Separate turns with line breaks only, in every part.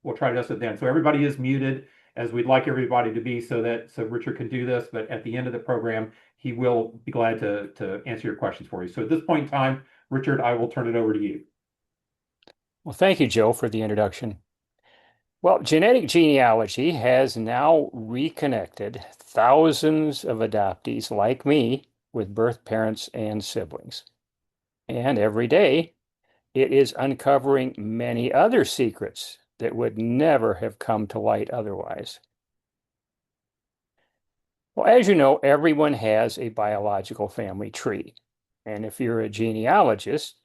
we'll try to do it then. So everybody is muted as we'd like everybody to be so Richard can do this, but at the end of the program, he will be glad to answer your questions for you. So at this point in time, Richard, I will turn it over to you.
Well, thank you, Joe, for the introduction. Well, genetic genealogy has now reconnected thousands of adoptees like me with birth parents and siblings. And every day, it is uncovering many other secrets that would never have come to light otherwise. Well, as you know, everyone has a biological family tree. And if you're a genealogist,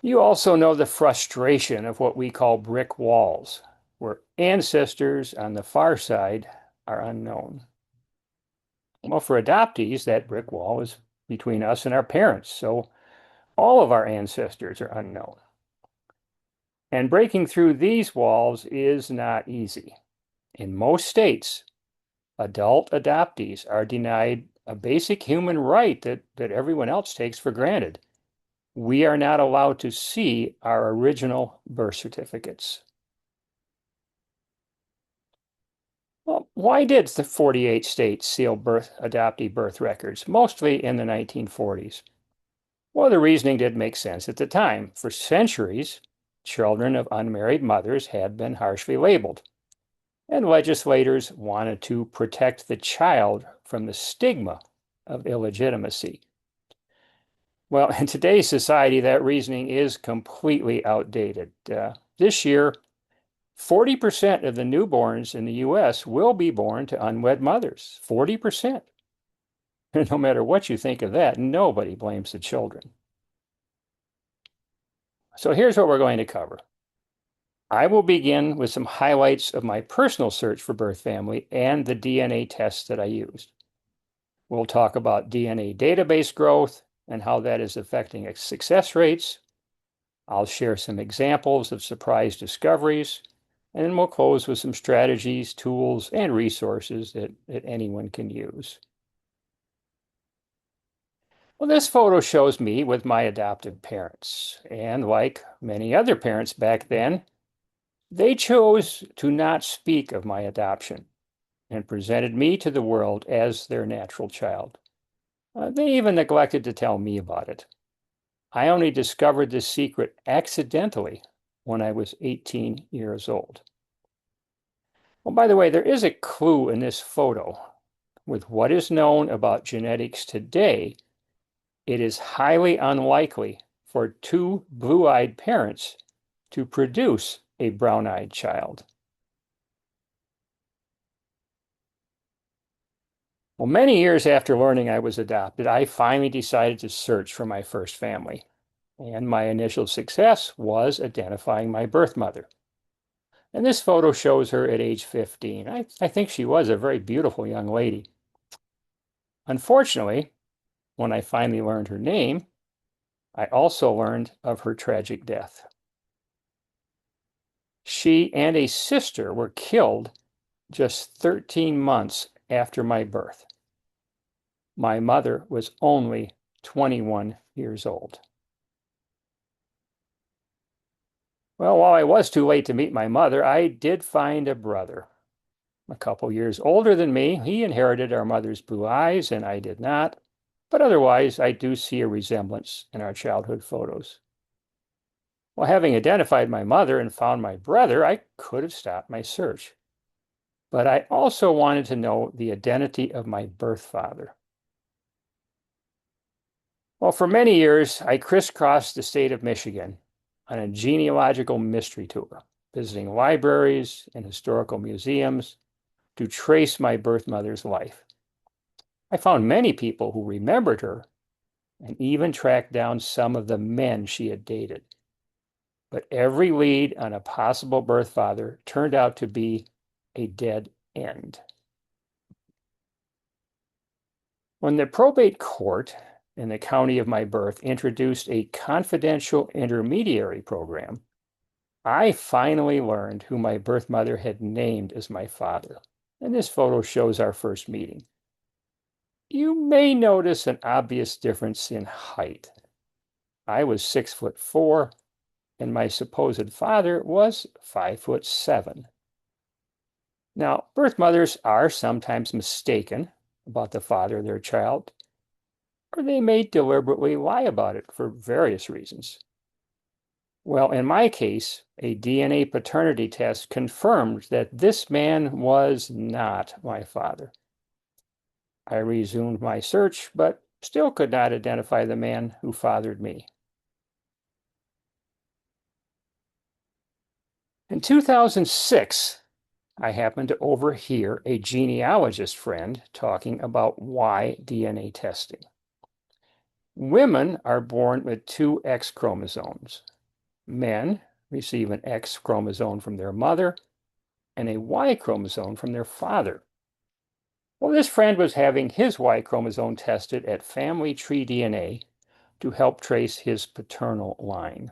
you also know the frustration of what we call brick walls, where ancestors on the far side are unknown. Well, for adoptees, that brick wall is between us and our parents, so all of our ancestors are unknown. And breaking through these walls is not easy. In most states, adult adoptees are denied a basic human right that everyone else takes for granted. We are not allowed to see our original birth certificates. Well, why did the 48 states seal adoptee birth records, mostly in the 1940s? Well, the reasoning did make sense at the time. For centuries, children of unmarried mothers had been harshly labeled, and legislators wanted to protect the child from the stigma of illegitimacy. Well, in today's society, that reasoning is completely outdated. This year, 40% of the newborns in the US will be born to unwed mothers. 40%. No matter what you think of that, nobody blames the children. So here's what we're going to cover. I will begin with some highlights of my personal search for birth family and the DNA tests that I used. We'll talk about DNA database growth and how that is affecting success rates. I'll share some examples of surprise discoveries, and then we'll close with some strategies, tools, and resources that anyone can use. Well, this photo shows me with my adoptive parents, and like many other parents back then, they chose to not speak of my adoption and presented me to the world as their natural child. They even neglected to tell me about it. I only discovered this secret accidentally when I was 18 years old. Well, by the way, there is a clue in this photo. With what is known about genetics today, it is highly unlikely for two blue-eyed parents to produce a brown-eyed child. Well, many years after learning I was adopted, I finally decided to search for my first family. And my initial success was identifying my birth mother. And this photo shows her at age 15. I think she was a very beautiful young lady. Unfortunately, when I finally learned her name, I also learned of her tragic death. She and a sister were killed just 13 months after my birth. My mother was only 21 years old. Well, while I was too late to meet my mother, I did find a brother. A couple years older than me. He inherited our mother's blue eyes, and I did not. But otherwise, I do see a resemblance in our childhood photos. Well, having identified my mother and found my brother, I could have stopped my search. But I also wanted to know the identity of my birth father. Well, for many years, I crisscrossed the state of Michigan on a genealogical mystery tour, visiting libraries and historical museums to trace my birth mother's life. I found many people who remembered her and even tracked down some of the men she had dated. But every lead on a possible birth father turned out to be a dead end. When the probate court in the county of my birth introduced a confidential intermediary program, I finally learned who my birth mother had named as my father. And this photo shows our first meeting. You may notice an obvious difference in height. I was 6'4", and my supposed father was 5'7". Now, birth mothers are sometimes mistaken about the father of their child, or they may deliberately lie about it for various reasons. Well, in my case, a DNA paternity test confirmed that this man was not my father. I resumed my search, but still could not identify the man who fathered me. In 2006, I happened to overhear a genealogist friend talking about why DNA testing. Women are born with two X chromosomes. Men receive an X chromosome from their mother and a Y chromosome from their father. Well, this friend was having his Y chromosome tested at Family Tree DNA to help trace his paternal line.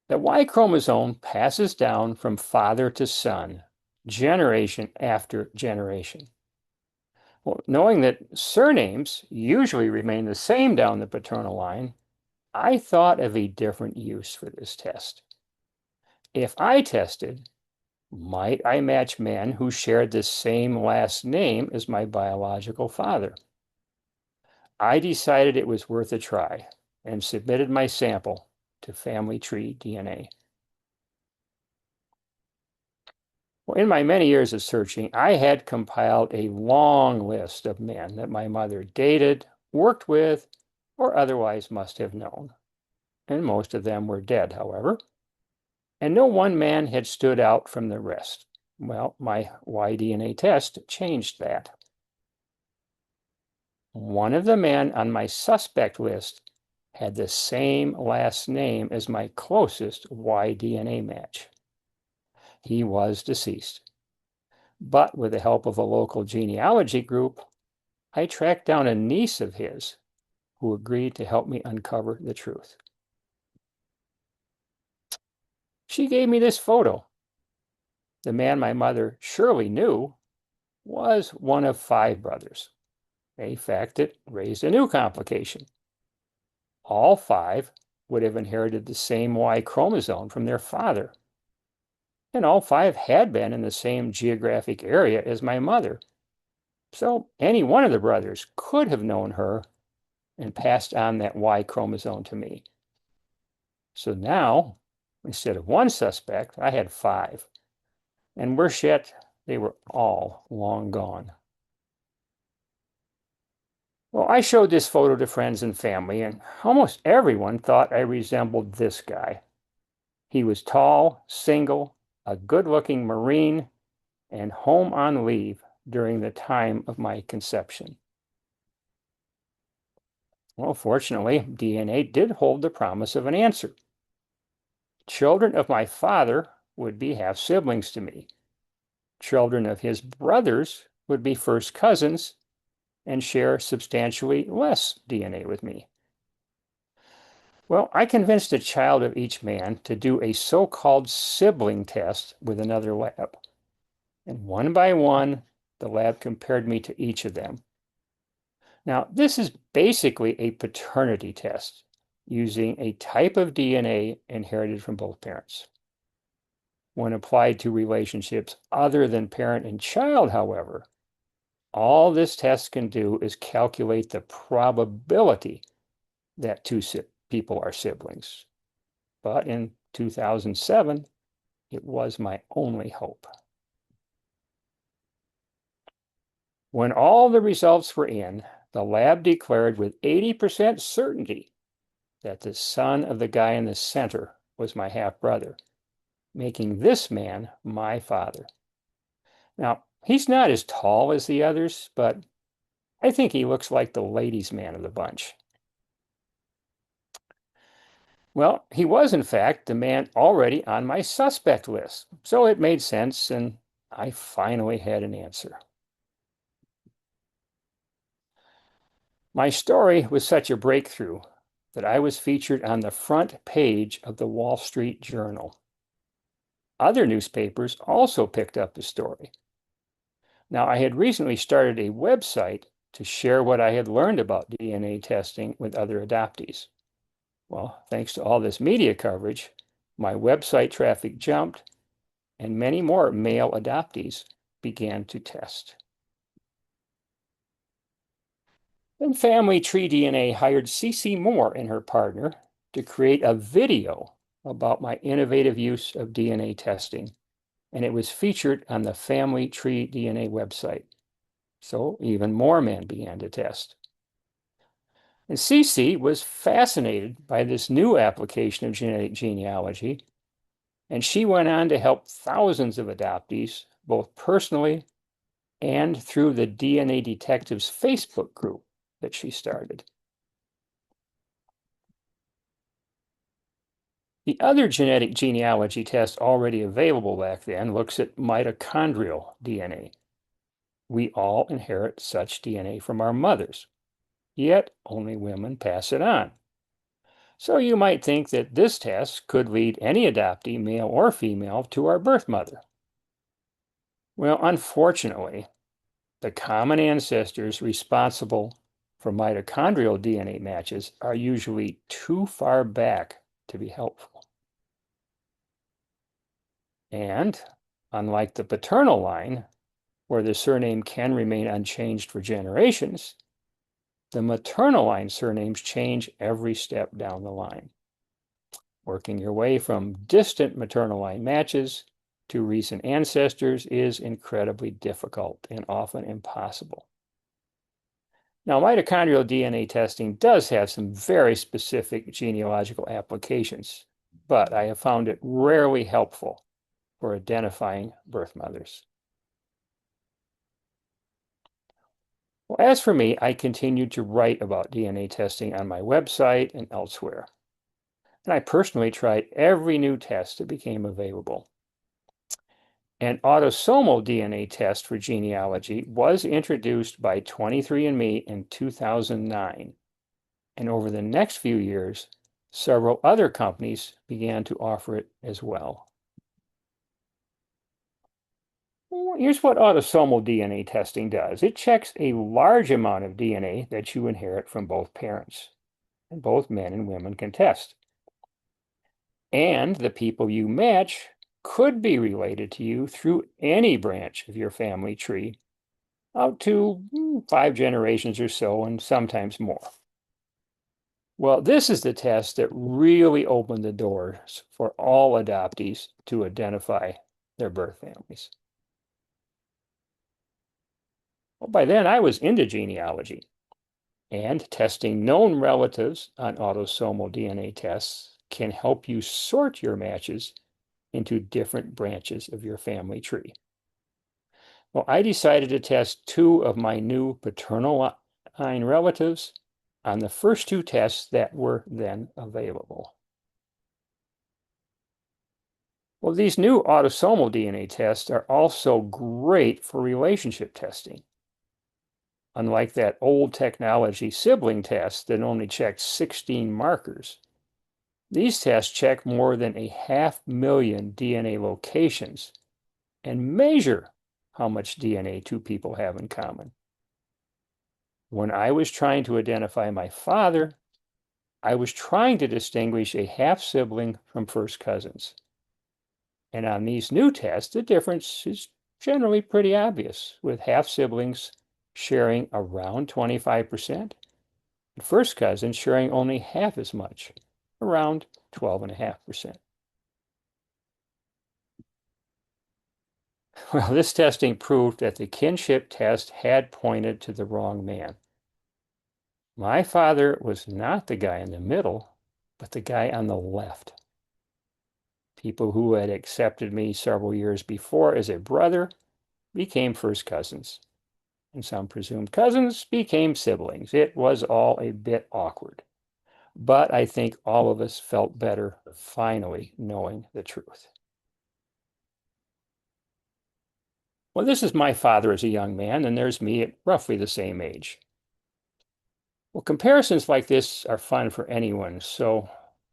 The Y chromosome passes down from father to son, generation after generation. Well, knowing that surnames usually remain the same down the paternal line, I thought of a different use for this test. If I tested, might I match men who shared the same last name as my biological father? I decided it was worth a try and submitted my sample to Family Tree DNA. Well, in my many years of searching, I had compiled a long list of men that my mother dated, worked with, or otherwise must have known. And most of them were dead, however. And no one man had stood out from the rest. Well, my Y-DNA test changed that. One of the men on my suspect list had the same last name as my closest Y-DNA match. He was deceased. But with the help of a local genealogy group, I tracked down a niece of his who agreed to help me uncover the truth. She gave me this photo. The man my mother surely knew was one of 5 brothers, a fact that raised a new complication. All 5 would have inherited the same Y chromosome from their father, and all 5 had been in the same geographic area as my mother. So any one of the brothers could have known her and passed on that Y chromosome to me. So now, instead of one suspect, I had 5. And worse yet, they were all long gone. Well, I showed this photo to friends and family, and almost everyone thought I resembled this guy. He was tall, single, a good-looking Marine, and home on leave during the time of my conception. Well, fortunately, DNA did hold the promise of an answer. Children of my father would be half-siblings to me. Children of his brothers would be first cousins and share substantially less DNA with me. Well, I convinced a child of each man to do a so-called sibling test with another lab. And one by one, the lab compared me to each of them. Now, this is basically a paternity test using a type of DNA inherited from both parents. When applied to relationships other than parent and child, however, all this test can do is calculate the probability that 2 people are siblings. But in 2007, it was my only hope. When all the results were in, the lab declared with 80% certainty that the son of the guy in the center was my half-brother, making this man my father. Now, he's not as tall as the others, but I think he looks like the ladies' man of the bunch. Well, he was, in fact, the man already on my suspect list, so it made sense, and I finally had an answer. My story was such a breakthrough that I was featured on the front page of the Wall Street Journal. Other newspapers also picked up the story. Now, I had recently started a website to share what I had learned about DNA testing with other adoptees. Well, thanks to all this media coverage, my website traffic jumped and many more male adoptees began to test. Then Family Tree DNA hired CC Moore and her partner to create a video about my innovative use of DNA testing, and it was featured on the Family Tree DNA website. So even more men began to test. And CC was fascinated by this new application of genetic genealogy, and she went on to help thousands of adoptees, both personally and through the DNA Detectives Facebook group that she started. The other genetic genealogy test already available back then looks at mitochondrial DNA. We all inherit such DNA from our mothers, yet only women pass it on. So you might think that this test could lead any adoptee, male or female, to our birth mother. Well, unfortunately, the common ancestors responsible for mitochondrial DNA matches are usually too far back to be helpful. And unlike the paternal line, where the surname can remain unchanged for generations, the maternal line surnames change every step down the line. Working your way from distant maternal line matches to recent ancestors is incredibly difficult and often impossible. Now, mitochondrial DNA testing does have some very specific genealogical applications, but I have found it rarely helpful for identifying birth mothers. Well, as for me, I continued to write about DNA testing on my website and elsewhere. And I personally tried every new test that became available. An autosomal DNA test for genealogy was introduced by 23andMe in 2009. And over the next few years, several other companies began to offer it as well. Here's what autosomal DNA testing does. It checks a large amount of DNA that you inherit from both parents, and both men and women can test. And the people you match could be related to you through any branch of your family tree, out to 5 generations or so, and sometimes more. Well, this is the test that really opened the doors for all adoptees to identify their birth families. Well, by then I was into genealogy, and testing known relatives on autosomal DNA tests can help you sort your matches into different branches of your family tree. Well, I decided to test 2 of my new paternal line relatives on the first 2 tests that were then available. Well, these new autosomal DNA tests are also great for relationship testing. Unlike that old technology sibling test that only checked 16 markers, these tests check more than 500,000 DNA locations and measure how much DNA 2 people have in common. When I was trying to identify my father, I was trying to distinguish a half-sibling from first cousins. And on these new tests, the difference is generally pretty obvious, with half-siblings sharing around 25%, and first cousins sharing only half as much, around 12.5%. Well, this testing proved that the kinship test had pointed to the wrong man. My father was not the guy in the middle, but the guy on the left. People who had accepted me several years before as a brother became first cousins, and some presumed cousins became siblings. It was all a bit awkward, but I think all of us felt better finally knowing the truth. Well, this is my father as a young man, and there's me at roughly the same age. Well, comparisons like this are fun for anyone, so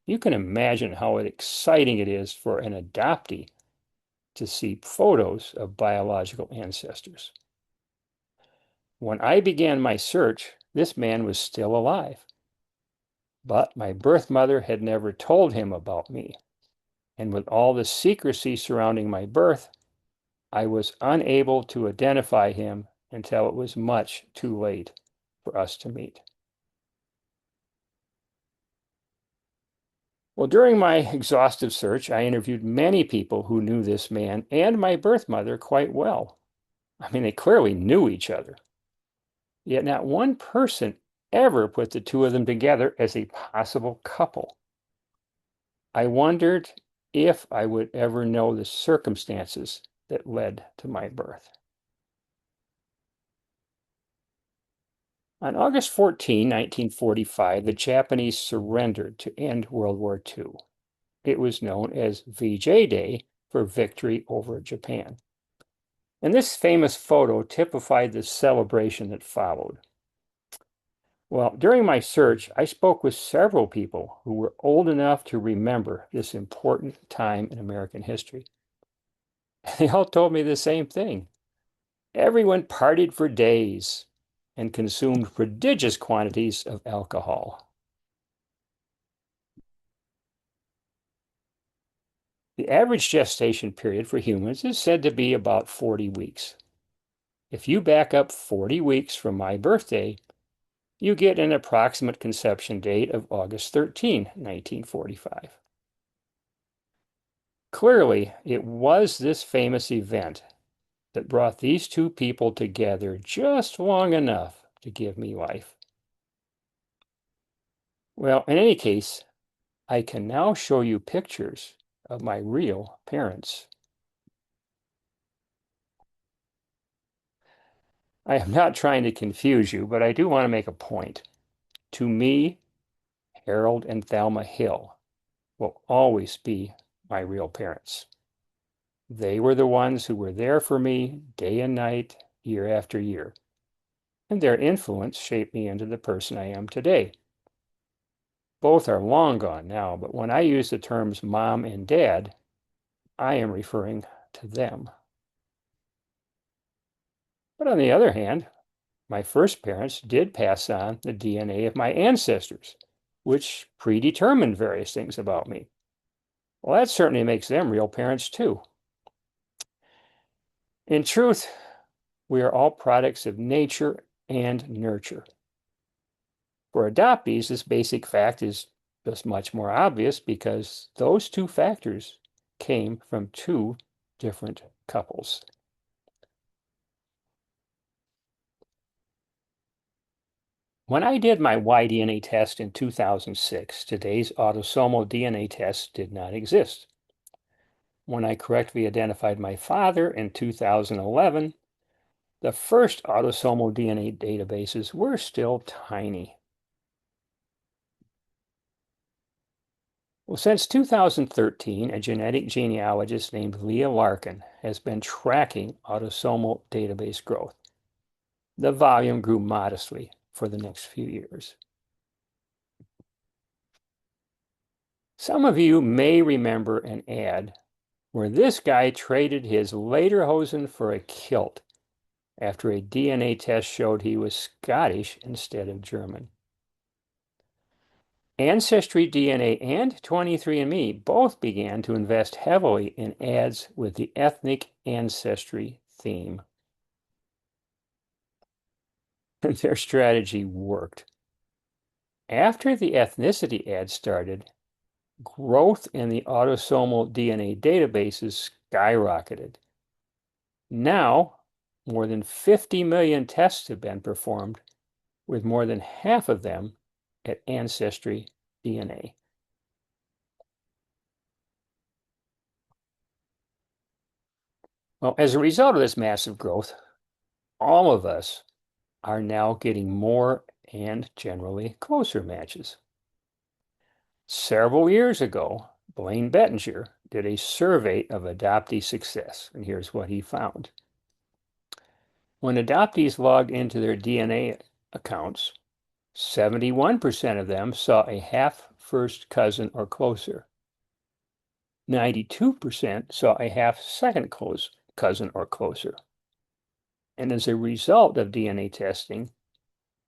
you can imagine how exciting it is for an adoptee to see photos of biological ancestors. When I began my search, this man was still alive. But my birth mother had never told him about me. And with all the secrecy surrounding my birth, I was unable to identify him until it was much too late for us to meet. Well, during my exhaustive search, I interviewed many people who knew this man and my birth mother quite well. I mean, they clearly knew each other. Yet not one person ever put the two of them together as a possible couple. I wondered if I would ever know the circumstances that led to my birth. On August 14, 1945, the Japanese surrendered to end World War II. It was known as VJ Day for victory over Japan. And this famous photo typified the celebration that followed. Well, during my search, I spoke with several people who were old enough to remember this important time in American history. They all told me the same thing. Everyone partied for days and consumed prodigious quantities of alcohol. The average gestation period for humans is said to be about 40 weeks. If you back up 40 weeks from my birthday, you get an approximate conception date of August 13, 1945. Clearly, it was this famous event that brought these two people together just long enough to give me life. Well, in any case, I can now show you pictures of my real parents. I am not trying to confuse you, but I do want to make a point. To me, Harold and Thelma Hill will always be my real parents. They were the ones who were there for me day and night, year after year, and their influence shaped me into the person I am today. Both are long gone now, but when I use the terms mom and dad, I am referring to them. But on the other hand, my first parents did pass on the DNA of my ancestors, which predetermined various things about me. Well, that certainly makes them real parents too. In truth, we are all products of nature and nurture. For adoptees, this basic fact is just much more obvious because those two factors came from two different couples. When I did my Y-DNA test in 2006, today's autosomal DNA test did not exist. When I correctly identified my father in 2011, the first autosomal DNA databases were still tiny. Well, since 2013, a genetic genealogist named Leah Larkin has been tracking autosomal database growth. The volume grew modestly for the next few years. Some of you may remember an ad where this guy traded his lederhosen for a kilt after a DNA test showed he was Scottish instead of German. Ancestry DNA and 23andMe both began to invest heavily in ads with the ethnic ancestry theme. And their strategy worked. After the ethnicity ad started, growth in the autosomal DNA databases skyrocketed. Now, more than 50 million tests have been performed, with more than half of them at Ancestry DNA. Well, as a result of this massive growth, all of us are now getting more and generally closer matches. Several years ago, Blaine Bettinger did a survey of adoptee success, and here's what he found. When adoptees logged into their DNA accounts, 71% of them saw a half first cousin or closer. 92% saw a half second cousin or closer. And as a result of DNA testing,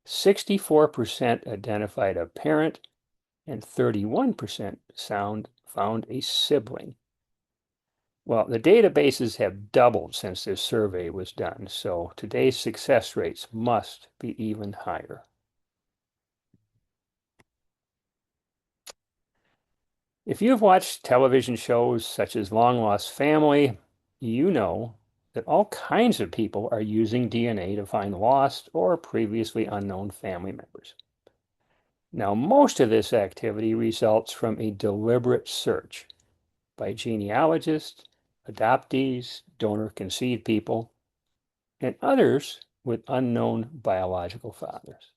64% identified a parent and 31% found a sibling. Well, the databases have doubled since this survey was done, so today's success rates must be even higher. If you've watched television shows such as Long Lost Family, you know that all kinds of people are using DNA to find lost or previously unknown family members. Now, most of this activity results from a deliberate search by genealogists, adoptees, donor-conceived people, and others with unknown biological fathers.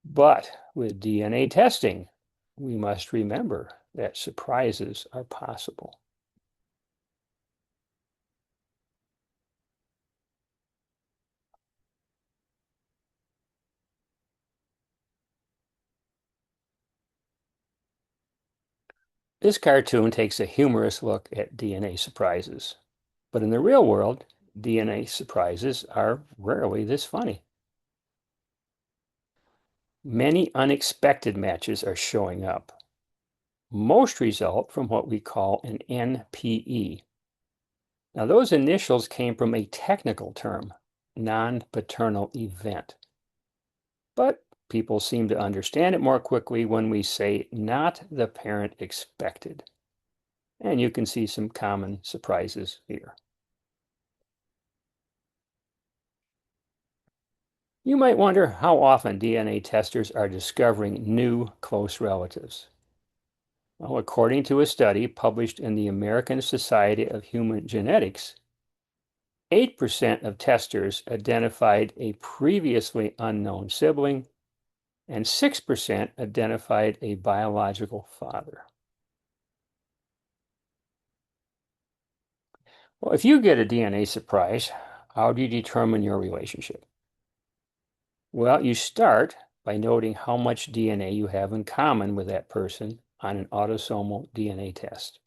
But with DNA testing, we must remember that surprises are possible. This cartoon takes a humorous look at DNA surprises. But in the real world, DNA surprises are rarely this funny. Many unexpected matches are showing up. Most result from what we call an NPE. Now, those initials came from a technical term, non-paternal event. But people seem to understand it more quickly when we say not the parent expected. And you can see some common surprises here. You might wonder how often DNA testers are discovering new close relatives. Well, according to a study published in the American Society of Human Genetics, 8% of testers identified a previously unknown sibling, and 6% identified a biological father. Well, if you get a DNA surprise, how do you determine your relationship? Well, you start by noting how much DNA you have in common with that person on an autosomal DNA test.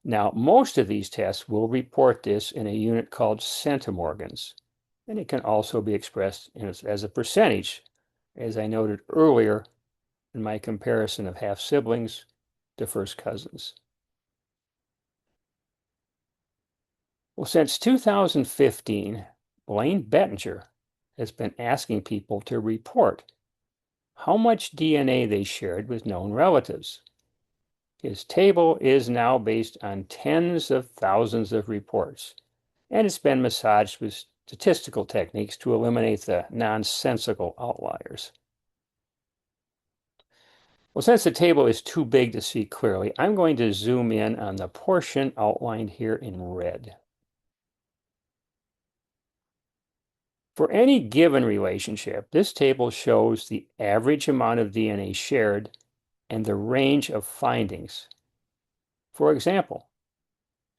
Now, most of these tests will report this in a unit called centimorgans, and it can also be expressed as a percentage, as I noted earlier in my comparison of half siblings to first cousins. Well, since 2015, Blaine Bettinger has been asking people to report how much DNA they shared with known relatives. His table is now based on tens of thousands of reports, and it's been massaged with statistical techniques to eliminate the nonsensical outliers. Well, since the table is too big to see clearly, I'm going to zoom in on the portion outlined here in red. For any given relationship, this table shows the average amount of DNA shared and the range of findings. For example,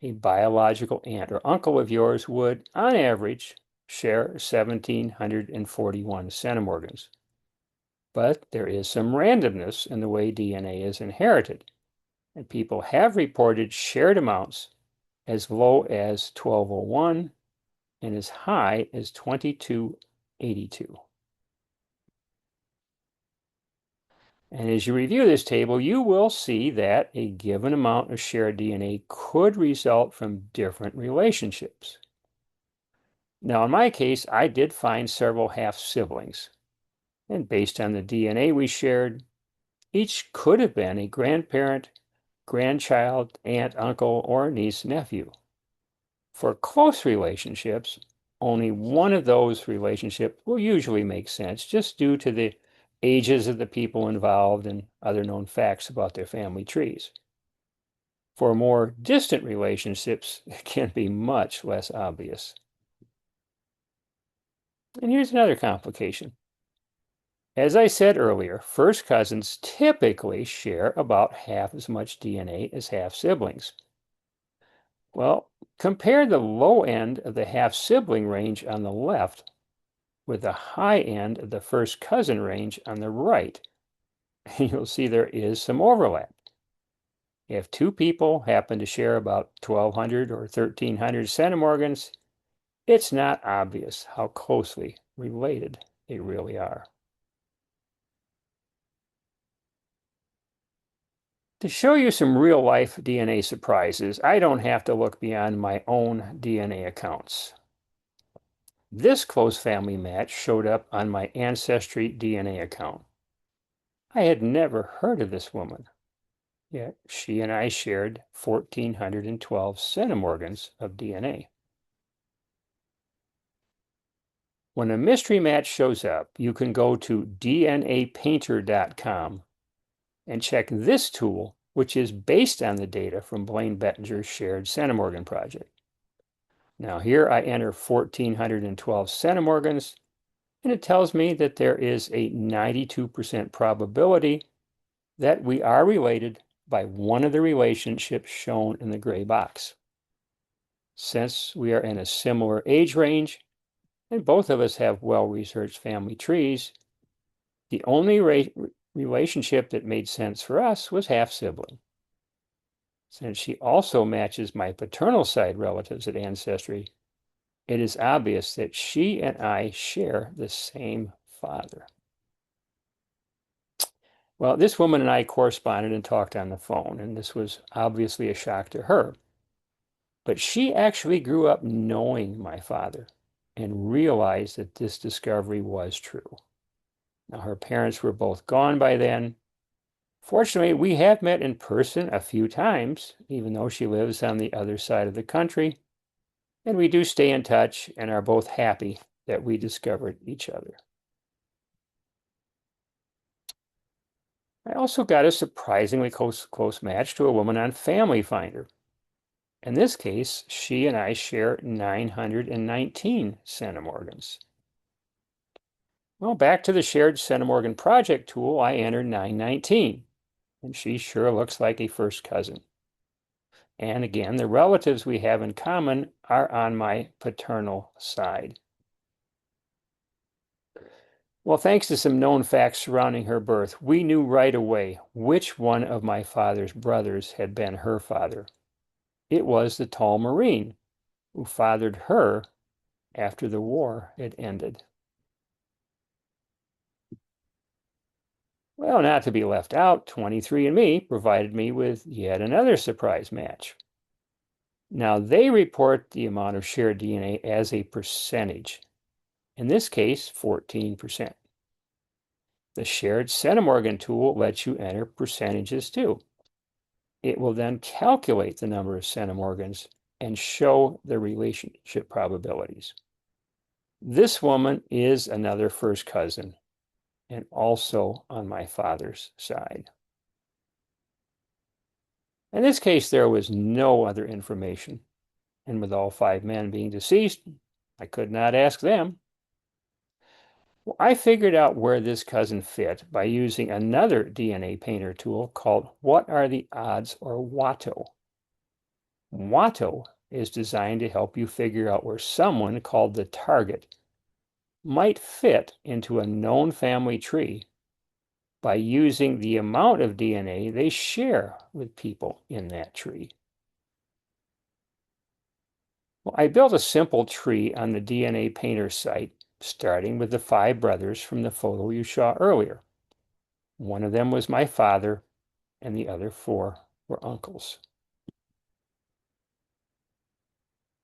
a biological aunt or uncle of yours would, on average, share 1,741 centimorgans. But there is some randomness in the way DNA is inherited, and people have reported shared amounts as low as 1,201 and as high as 2,282. And as you review this table, you will see that a given amount of shared DNA could result from different relationships. Now, in my case, I did find several half-siblings. And based on the DNA we shared, each could have been a grandparent, grandchild, aunt, uncle, or niece, nephew. For close relationships, only one of those relationships will usually make sense just due to the ages of the people involved and other known facts about their family trees. For more distant relationships, it can be much less obvious. And here's another complication. As I said earlier, first cousins typically share about half as much DNA as half siblings. Well, compare the low end of the half sibling range on the left with the high end of the first cousin range on the right, and you'll see there is some overlap. If two people happen to share about 1,200 or 1,300 centimorgans, it's not obvious how closely related they really are. To show you some real-life DNA surprises, I don't have to look beyond my own DNA accounts. This close family match showed up on my Ancestry DNA account. I had never heard of this woman, yet she and I shared 1,412 centimorgans of DNA. When a mystery match shows up, you can go to DNApainter.com and check this tool, which is based on the data from Blaine Bettinger's shared centimorgan project. Now here I enter 1,412 centimorgans, and it tells me that there is a 92% probability that we are related by one of the relationships shown in the gray box. Since we are in a similar age range, and both of us have well-researched family trees, the only relationship that made sense for us was half-sibling. Since she also matches my paternal side relatives at Ancestry, it is obvious that she and I share the same father. Well, this woman and I corresponded and talked on the phone, and this was obviously a shock to her. But she actually grew up knowing my father and realized that this discovery was true. Now, her parents were both gone by then. Fortunately, we have met in person a few times, even though she lives on the other side of the country. And we do stay in touch and are both happy that we discovered each other. I also got a surprisingly close match to a woman on Family Finder. In this case, she and I share 919 centimorgans. Well, back to the shared centimorgan project tool, I entered 919, and she sure looks like a first cousin. And again, the relatives we have in common are on my paternal side. Well, thanks to some known facts surrounding her birth, we knew right away which one of my father's brothers had been her father. It was the tall Marine who fathered her after the war had ended. Well, not to be left out, 23andMe provided me with yet another surprise match. Now, they report the amount of shared DNA as a percentage. In this case, 14%. The shared centimorgan tool lets you enter percentages too. It will then calculate the number of centimorgans and show the relationship probabilities. This woman is another first cousin and also on my father's side. In this case, there was no other information, and with all 5 men being deceased, I could not ask them. Well, I figured out where this cousin fit by using another DNA painter tool called What Are the Odds, or WATO. WATO is designed to help you figure out where someone called the target might fit into a known family tree by using the amount of DNA they share with people in that tree. Well, I built a simple tree on the DNA Painter site, starting with the 5 brothers from the photo you saw earlier. One of them was my father, and the other 4 were uncles.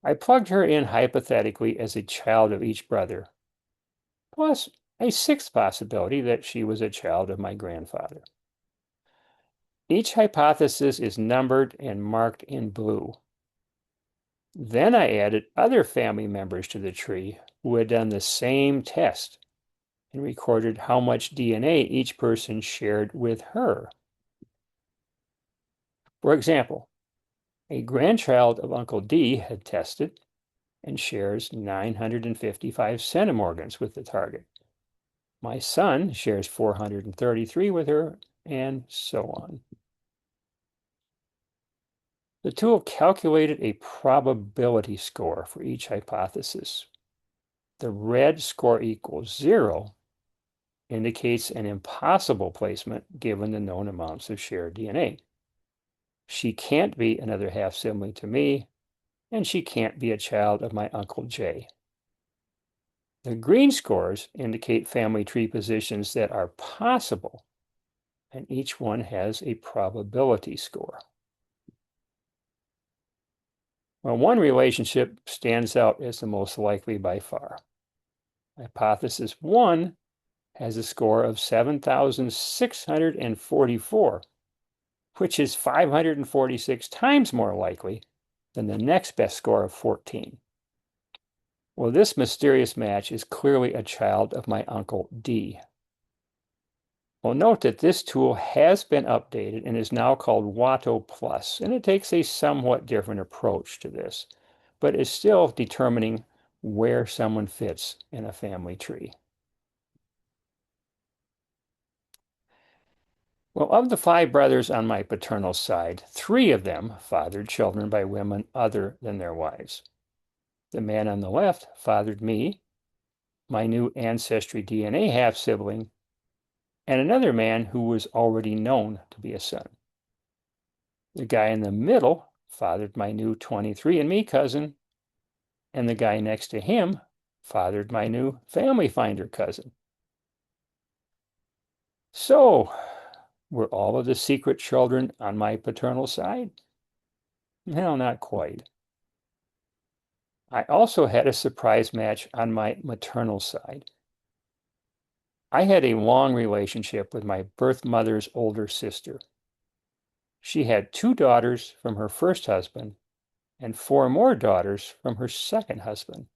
I plugged her in hypothetically as a child of each brother, plus a 6th possibility that she was a child of my grandfather. Each hypothesis is numbered and marked in blue. Then I added other family members to the tree who had done the same test and recorded how much DNA each person shared with her. For example, a grandchild of Uncle D had tested and shares 955 centimorgans with the target. My son shares 433 with her, and so on. The tool calculated a probability score for each hypothesis. The red score equals 0 indicates an impossible placement given the known amounts of shared DNA. She can't be another half-sibling to me, and she can't be a child of my Uncle J. The green scores indicate family tree positions that are possible, and each one has a probability score. Well, one relationship stands out as the most likely by far. Hypothesis 1 has a score of 7,644, which is 546 times more likely than the next best score of 14. Well, this mysterious match is clearly a child of my Uncle D. Well, note that this tool has been updated and is now called Watto Plus, and it takes a somewhat different approach to this, but is still determining where someone fits in a family tree. Well, of the 5 brothers on my paternal side, 3 of them fathered children by women other than their wives. The man on the left fathered me, my new Ancestry DNA half-sibling, and another man who was already known to be a son. The guy in the middle fathered my new 23andMe cousin, and the guy next to him fathered my new Family Finder cousin. So, were all of the secret children on my paternal side? No, not quite. I also had a surprise match on my maternal side. I had a long relationship with my birth mother's older sister. She had 2 daughters from her first husband and 4 more daughters from her second husband.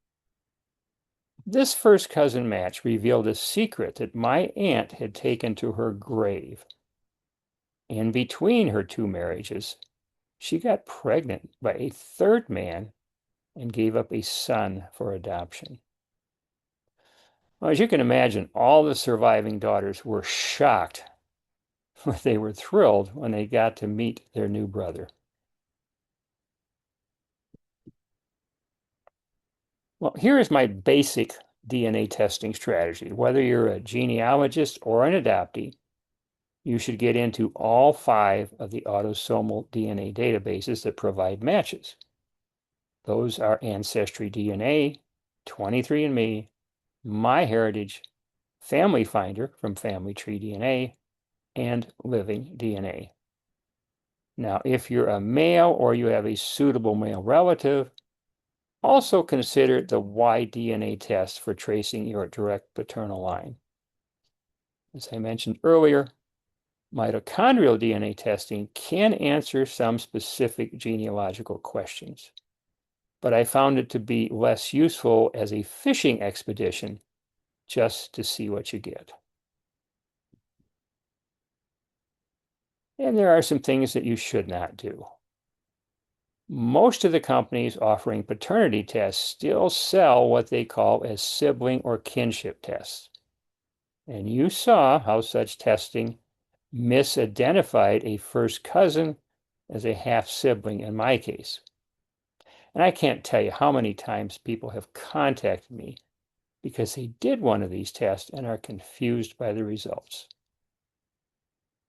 This first cousin match revealed a secret that my aunt had taken to her grave. In between her 2 marriages, she got pregnant by a 3rd man and gave up a son for adoption. Well, as you can imagine, all the surviving daughters were shocked, but they were thrilled when they got to meet their new brother. Well, here is my basic DNA testing strategy. Whether you're a genealogist or an adoptee, you should get into all 5 of the autosomal DNA databases that provide matches. Those are Ancestry DNA, 23andMe, MyHeritage, Family Finder from Family Tree DNA, and Living DNA. Now, if you're a male or you have a suitable male relative, also consider the Y-DNA test for tracing your direct paternal line. As I mentioned earlier, mitochondrial DNA testing can answer some specific genealogical questions, but I found it to be less useful as a fishing expedition just to see what you get. And there are some things that you should not do. Most of the companies offering paternity tests still sell what they call as sibling or kinship tests. And you saw how such testing misidentified a first cousin as a half-sibling in my case. And I can't tell you how many times people have contacted me because they did one of these tests and are confused by the results.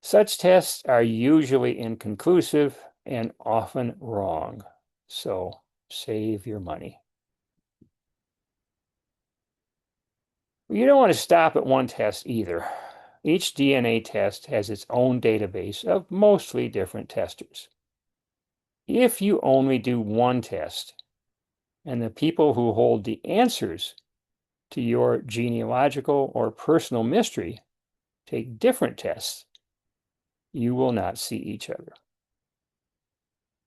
Such tests are usually inconclusive and often wrong, so save your money. You don't want to stop at one test either. Each DNA test has its own database of mostly different testers. If you only do one test, and the people who hold the answers to your genealogical or personal mystery take different tests, you will not see each other.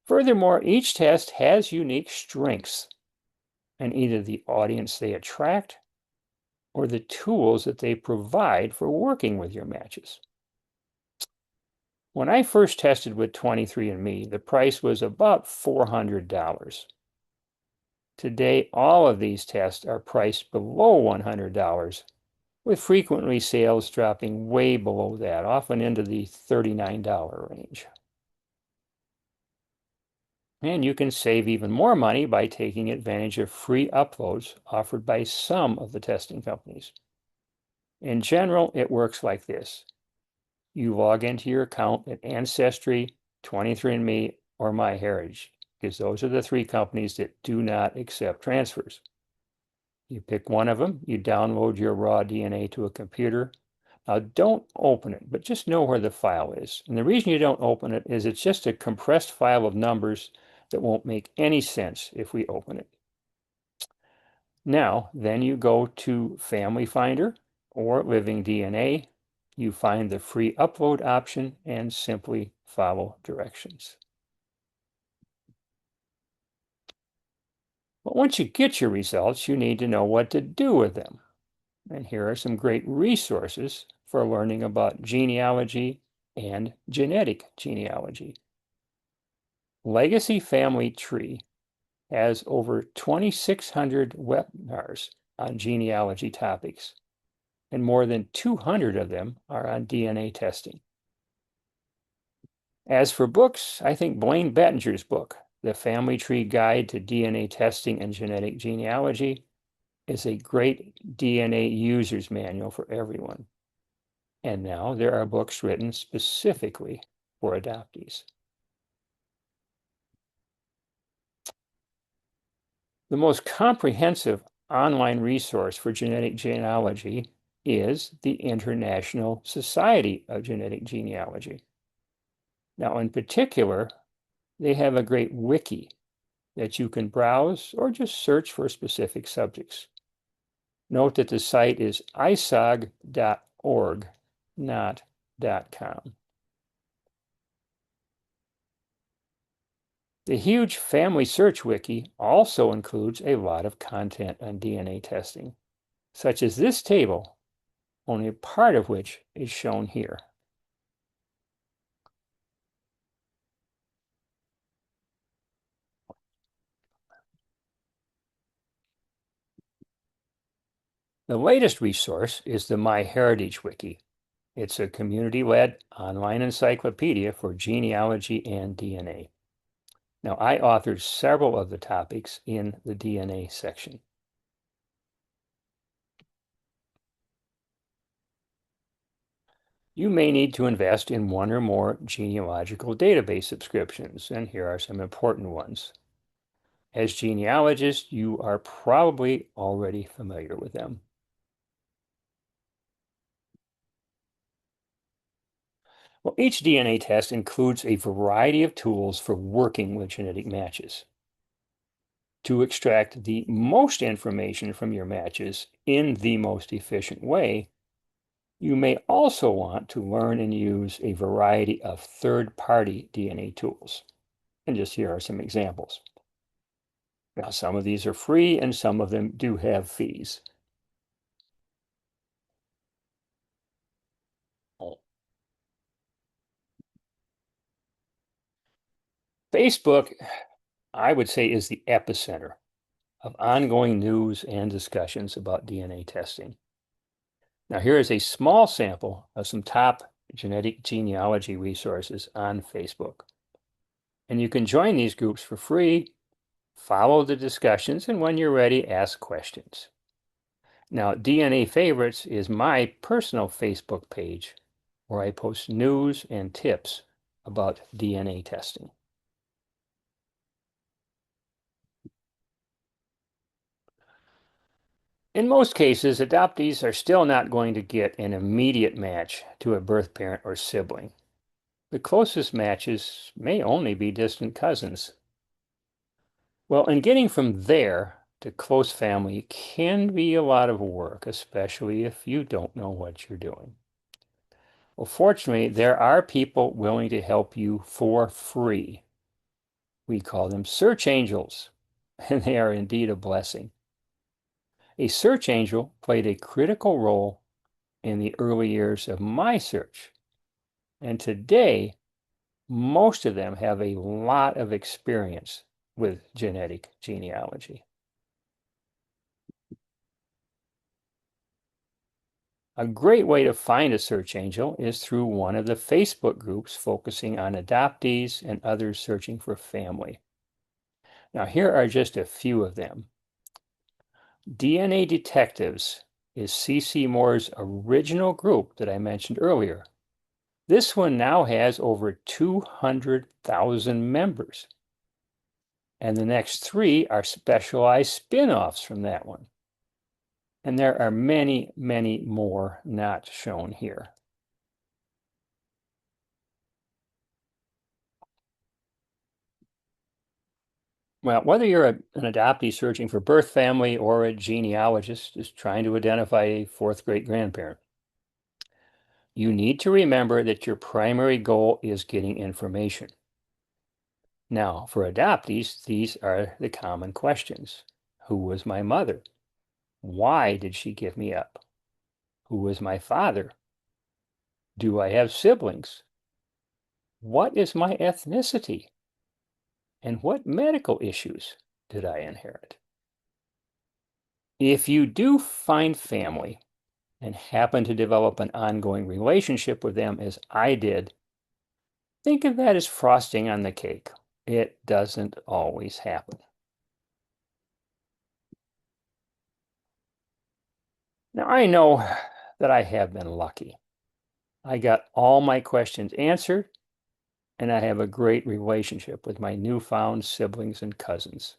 Furthermore, each test has unique strengths in either the audience they attract or the tools that they provide for working with your matches. When I first tested with 23andMe, the price was about $400. Today, all of these tests are priced below $100, with frequently sales dropping way below that, often into the $39 range. And you can save even more money by taking advantage of free uploads offered by some of the testing companies. In general, it works like this. You log into your account at Ancestry, 23andMe, or MyHeritage, because those are the 3 companies that do not accept transfers. You pick one of them, you download your raw DNA to a computer, Now, don't open it, but just know where the file is. And the reason you don't open it is it's just a compressed file of numbers that won't make any sense if we open it. Now, then you go to Family Finder or Living DNA. You find the free upload option and simply follow directions. But once you get your results, you need to know what to do with them. And here are some great resources for learning about genealogy and genetic genealogy. Legacy Family Tree has over 2,600 webinars on genealogy topics, and more than 200 of them are on DNA testing. As for books, I think Blaine Bettinger's book, The Family Tree Guide to DNA Testing and Genetic Genealogy, is a great DNA user's manual for everyone. And now there are books written specifically for adoptees. The most comprehensive online resource for genetic genealogy is the International Society of Genetic Genealogy. Now, in particular, they have a great wiki that you can browse or just search for specific subjects. Note that the site is isog.org, not .com. The huge Family Search Wiki also includes a lot of content on DNA testing, such as this table, only a part of which is shown here. The latest resource is the MyHeritage Wiki. It's a community-led online encyclopedia for genealogy and DNA. Now, I authored several of the topics in the DNA section. You may need to invest in one or more genealogical database subscriptions, and here are some important ones. As genealogists, you are probably already familiar with them. Well, each DNA test includes a variety of tools for working with genetic matches. To extract the most information from your matches in the most efficient way, you may also want to learn and use a variety of third-party DNA tools. And just here are some examples. Now, some of these are free and some of them do have fees. Facebook, I would say, is the epicenter of ongoing news and discussions about DNA testing. Now, here is a small sample of some top genetic genealogy resources on Facebook. And you can join these groups for free, follow the discussions, and when you're ready, ask questions. Now, DNA Favorites is my personal Facebook page where I post news and tips about DNA testing. In most cases, adoptees are still not going to get an immediate match to a birth parent or sibling. The closest matches may only be distant cousins. Well, and getting from there to close family can be a lot of work, especially if you don't know what you're doing. Well, fortunately, there are people willing to help you for free. We call them search angels, and they are indeed a blessing. A search angel played a critical role in the early years of my search, and today, most of them have a lot of experience with genetic genealogy. A great way to find a search angel is through one of the Facebook groups focusing on adoptees and others searching for family. Now, here are just a few of them. DNA Detectives is CC Moore's original group that I mentioned earlier. This one now has over 200,000 members. And the next three are specialized spin-offs from that one. And there are many, many more not shown here. Well, whether you're an adoptee searching for birth family or a genealogist just trying to identify a fourth great grandparent, you need to remember that your primary goal is getting information. Now, for adoptees, these are the common questions. Who was my mother? Why did she give me up? Who was my father? Do I have siblings? What is my ethnicity? And what medical issues did I inherit? If you do find family and happen to develop an ongoing relationship with them as I did, think of that as frosting on the cake. It doesn't always happen. Now, I know that I have been lucky. I got all my questions answered, and I have a great relationship with my newfound siblings and cousins.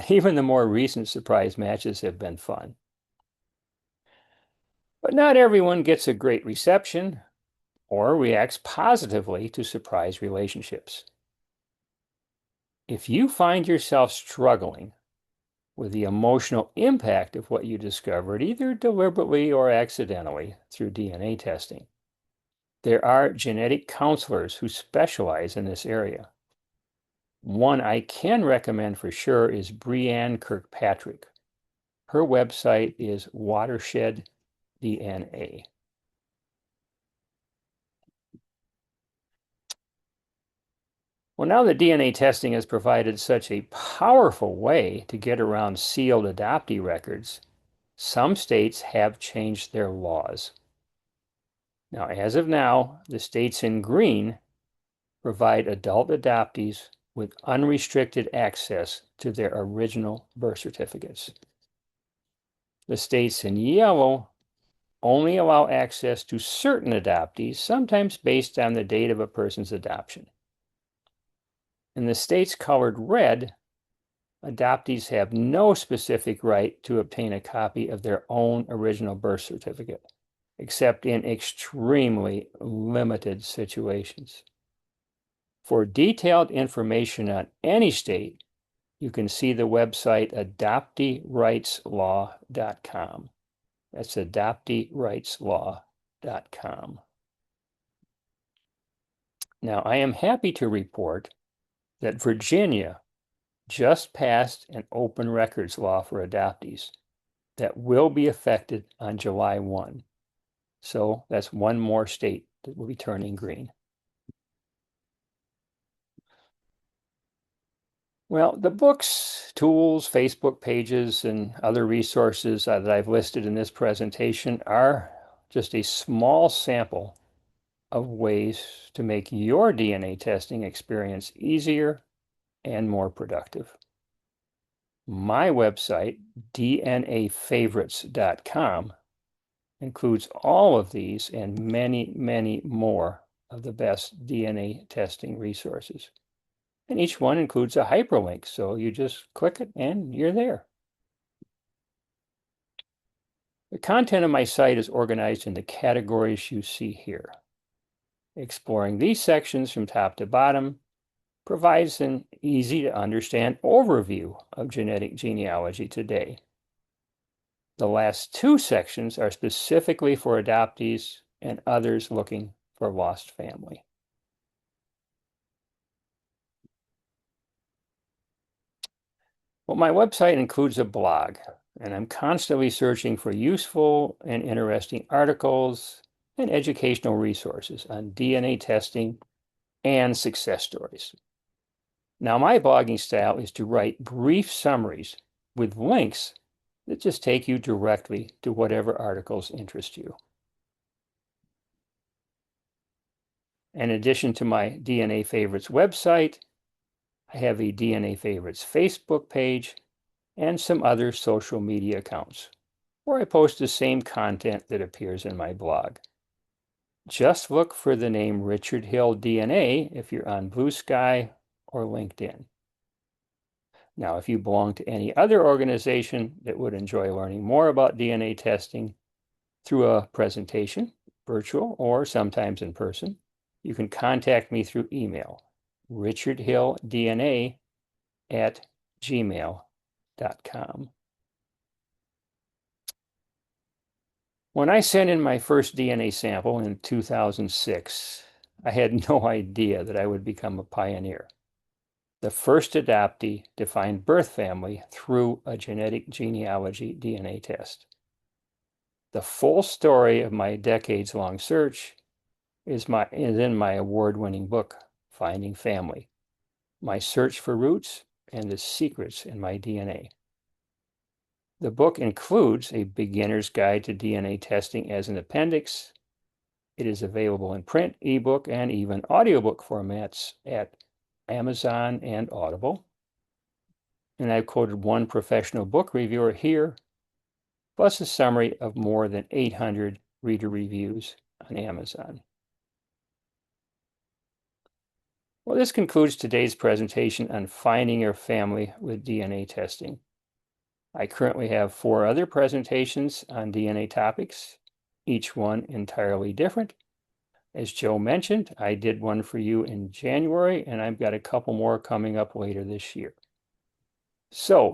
Even the more recent surprise matches have been fun. But not everyone gets a great reception or reacts positively to surprise relationships. If you find yourself struggling with the emotional impact of what you discovered, either deliberately or accidentally through DNA testing, there are genetic counselors who specialize in this area. One I can recommend for sure is Breanne Kirkpatrick. Her website is Watershed DNA. Well, now that DNA testing has provided such a powerful way to get around sealed adoptee records, some states have changed their laws. Now, as of now, the states in green provide adult adoptees with unrestricted access to their original birth certificates. The states in yellow only allow access to certain adoptees, sometimes based on the date of a person's adoption. In the states colored red, adoptees have no specific right to obtain a copy of their own original birth certificate, except in extremely limited situations. For detailed information on any state, you can see the website adopteerightslaw.com. That's adopteerightslaw.com. Now, I am happy to report that Virginia just passed an open records law for adoptees that will be effective on July 1. So that's one more state that will be turning green. Well, the books, tools, Facebook pages, and other resources that I've listed in this presentation are just a small sample of ways to make your DNA testing experience easier and more productive. My website, dnafavorites.com, includes all of these and many, many more of the best DNA testing resources. And each one includes a hyperlink, so you just click it and you're there. The content of my site is organized into categories you see here. Exploring these sections from top to bottom provides an easy to understand overview of genetic genealogy today. The last two sections are specifically for adoptees and others looking for lost family. Well, my website includes a blog, and I'm constantly searching for useful and interesting articles and educational resources on DNA testing and success stories. Now, my blogging style is to write brief summaries with links that just take you directly to whatever articles interest you. In addition to my DNA Favorites website, I have a DNA Favorites Facebook page and some other social media accounts where I post the same content that appears in my blog. Just look for the name Richard Hill DNA if you're on Blue Sky or LinkedIn. Now, if you belong to any other organization that would enjoy learning more about DNA testing through a presentation, virtual or sometimes in person, you can contact me through email, richardhilldna@gmail.com. When I sent in my first DNA sample in 2006, I had no idea that I would become a pioneer. The first adoptee to find birth family through a genetic genealogy DNA test. The full story of my decades-long search is in my award-winning book, Finding Family, My Search for Roots and the Secrets in My DNA. The book includes a beginner's guide to DNA testing as an appendix. It is available in print, ebook, and even audiobook formats at Amazon and Audible. And I've quoted one professional book reviewer here, plus a summary of more than 800 reader reviews on Amazon. Well, this concludes today's presentation on finding your family with DNA testing. I currently have 4 other presentations on DNA topics, each one entirely different. As Joe mentioned, I did one for you in January, and I've got a couple more coming up later this year. So